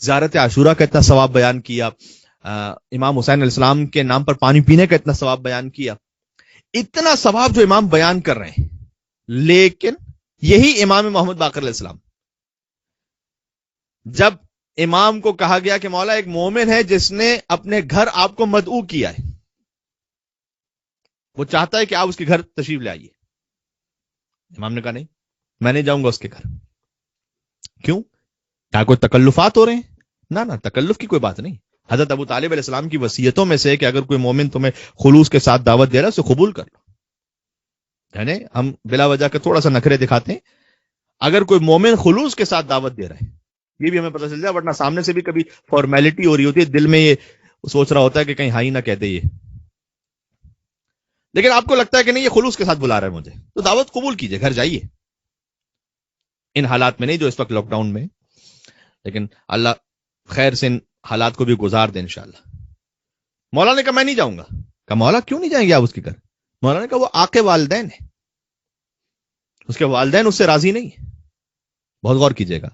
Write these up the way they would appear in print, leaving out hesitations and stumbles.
زیارت عاشورہ کا اتنا ثواب بیان کیا، امام حسین علیہ السلام کے نام پر پانی پینے کا اتنا ثواب بیان کیا، اتنا ثواب جو امام بیان کر رہے ہیں، لیکن یہی امام محمد باقر علیہ السلام جب امام کو کہا گیا کہ مولا ایک مومن ہے جس نے اپنے گھر آپ کو مدعو کیا ہے، وہ چاہتا ہے کہ آپ اس کے گھر تشریف لے آئیے، امام نے کہا نہیں میں نہیں جاؤں گا اس کے گھر۔ کیوں؟ کیا کوئی تکلفات ہو رہے ہیں؟ نہ تکلف کی کوئی بات نہیں۔ حضرت ابو طالب علیہ السلام کی وصیتوں میں سے کہ اگر کوئی مومن تمہیں خلوص کے ساتھ دعوت دے رہا ہے اسے قبول کر لو۔ یعنی ہم بلا وجہ کے تھوڑا سا نخرے دکھاتے ہیں، اگر کوئی مومن خلوص کے ساتھ دعوت دے رہا ہے یہ بھی ہمیں پتہ چل جائے، ورنہ سامنے سے بھی کبھی فارمیلٹی ہو رہی ہوتی ہے، دل میں یہ سوچ رہا ہوتا ہے کہ کہیں ہائی نہ کہہ دے یہ، لیکن آپ کو لگتا ہے کہ نہیں یہ خلوص کے ساتھ بلا رہا ہے مجھے، تو دعوت قبول کیجئے، گھر جائیے۔ ان حالات میں نہیں جو اس وقت لاک ڈاؤن میں، لیکن اللہ خیر سے ان حالات کو بھی گزار دے انشاءاللہ۔ مولا نے کہا میں نہیں جاؤں گا۔ کہا مولا کیوں نہیں جائیں گے آپ اس کے گھر؟ مولا نے کہا وہ آقا والدین ہے، اس کے والدین اس سے راضی نہیں ہے۔ بہت غور کیجئے گا،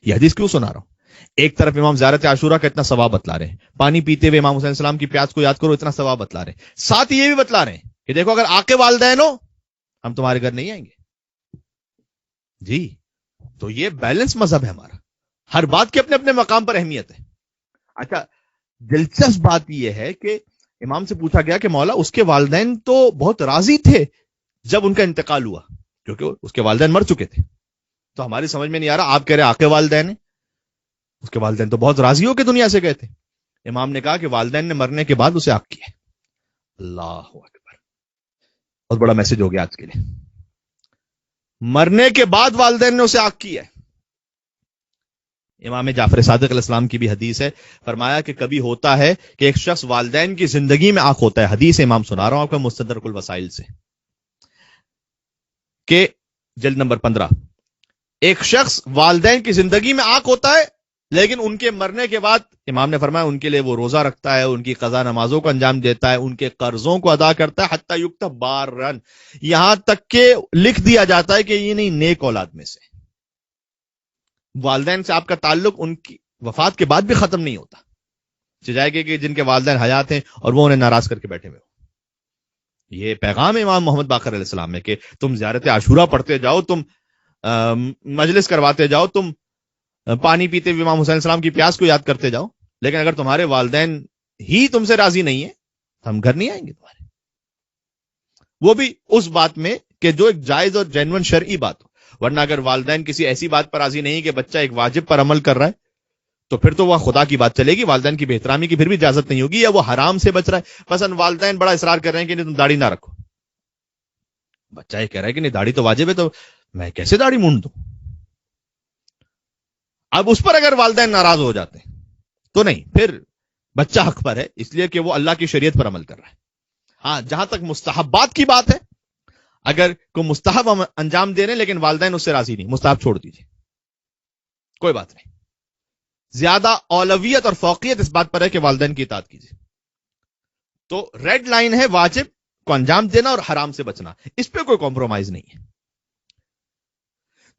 یہ حدیث کیوں سنا رہا ہوں؟ ایک طرف امام زیارت عاشورہ کا اتنا ثواب بتلا رہے ہیں، پانی پیتے ہوئے امام حسین السلام کی پیاس کو یاد کرو اتنا ثواب بتلا رہے ہیں، ساتھ یہ بھی بتلا رہے ہیں کہ دیکھو اگر آقا والدین ہو ہم تمہارے گھر نہیں آئیں گے۔ جی تو یہ بیلنس مذہب ہے ہمارا، ہر بات کے اپنے اپنے مقام پر اہمیت ہے۔ اچھا دلچسپ بات یہ ہے کہ امام سے پوچھا گیا کہ مولا اس کے والدین تو بہت راضی تھے جب ان کا انتقال ہوا، کیونکہ اس کے والدین مر چکے تھے، تو ہماری سمجھ میں نہیں آ رہا، آپ کہہ رہے آقا والدین ہیں، اس کے والدین تو بہت راضی ہو کے دنیا سے گئے تھے۔ امام نے کہا کہ والدین نے مرنے کے بعد اسے عاق کیا۔ اللہ اکبر، بہت بڑا میسج ہو گیا آج کے لیے، مرنے کے بعد والدین نے اسے عاق کیا ہے۔ امام جعفر صادق علیہ السلام کی بھی حدیث ہے، فرمایا کہ کبھی ہوتا ہے کہ ایک شخص والدین کی زندگی میں عاق ہوتا ہے، حدیث امام سنا رہا ہوں آپ کو مستدرک الوسائل سے، کہ جلد نمبر 15، ایک شخص والدین کی زندگی میں عاق ہوتا ہے لیکن ان کے مرنے کے بعد امام نے فرمایا ان کے لیے وہ روزہ رکھتا ہے، ان کی قضا نمازوں کو انجام دیتا ہے، ان کے قرضوں کو ادا کرتا ہے، حتی یکتب بارن، یہاں تک کہ لکھ دیا جاتا ہے کہ یہ نہیں نیک اولاد میں سے۔ والدین سے آپ کا تعلق ان کی وفات کے بعد بھی ختم نہیں ہوتا، سجائے کہ جن کے والدین حیات ہیں اور وہ انہیں ناراض کر کے بیٹھے ہوئے ہو۔ یہ پیغام امام محمد باقر علیہ السلام ہے کہ تم زیارت عاشورہ پڑھتے جاؤ، تم مجلس کرواتے جاؤ، تم پانی پیتے ہوئے امام حسین السلام کی پیاس کو یاد کرتے جاؤ، لیکن اگر تمہارے والدین ہی تم سے راضی نہیں ہیں ہم گھر نہیں آئیں گے تمہارے، وہ بھی اس بات میں کہ جو ایک جائز اور جینون شرعی بات ہو۔ ورنہ اگر والدین کسی ایسی بات پر راضی نہیں کہ بچہ ایک واجب پر عمل کر رہا ہے تو پھر تو وہ خدا کی بات چلے گی، والدین کی بے احترامی کی پھر بھی اجازت نہیں ہوگی، یا وہ حرام سے بچ رہا ہے۔ مثلا والدین بڑا اصرار کر رہے ہیں کہ نہیں تم داڑھی نہ رکھو، بچہ یہ کہہ رہا ہے کہ نہیں داڑھی تو واجب ہے تو میں کیسے داڑھی مونڈ دوں؟ اب اس پر اگر والدین ناراض ہو جاتے ہیں تو نہیں، پھر بچہ حق پر ہے اس لیے کہ وہ اللہ کی شریعت پر عمل کر رہا ہے۔ ہاں جہاں تک مستحبات کی بات ہے، اگر کوئی مستحب انجام دے رہے ہیں لیکن والدین اس سے راضی نہیں، مستحب چھوڑ دیجیے، کوئی بات نہیں۔ زیادہ اولویت اور فوقیت اس بات پر ہے کہ والدین کی اطاعت کیجیے۔ تو ریڈ لائن ہے واجب کو انجام دینا اور حرام سے بچنا، اس پہ کوئی کمپرومائز نہیں ہے۔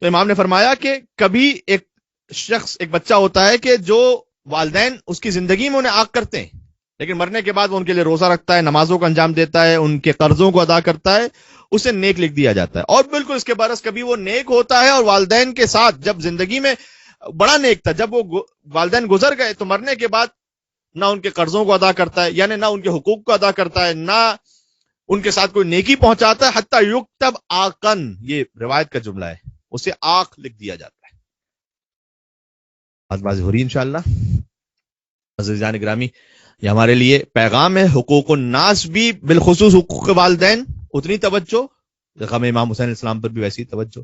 تو امام نے فرمایا کہ کبھی ایک شخص، ایک بچہ ہوتا ہے کہ جو والدین اس کی زندگی میں انہیں عاق کرتے ہیں لیکن مرنے کے بعد وہ ان کے لیے روزہ رکھتا ہے، نمازوں کو انجام دیتا ہے، ان کے قرضوں کو ادا کرتا ہے، اسے نیک لکھ دیا جاتا ہے۔ اور بالکل اس کے برعکس کبھی وہ نیک ہوتا ہے اور والدین کے ساتھ جب زندگی میں بڑا نیک تھا، جب وہ والدین گزر گئے تو مرنے کے بعد نہ ان کے قرضوں کو ادا کرتا ہے، یعنی نہ ان کے حقوق کو ادا کرتا ہے، نہ ان کے ساتھ کوئی نیکی پہنچاتا ہے، حتی یکتب آقن، یہ روایت کا جملہ ہے، اسے آق لکھ دیا جاتا ہے۔ بات بازی ہو رہی انشاءاللہ۔ عزیزان گرامی، یہ ہمارے لیے پیغام ہے، حقوق الناس بھی بالخصوص حقوق والدین اتنی توجہ، غم امام حسین السلام پر بھی ویسی توجہ۔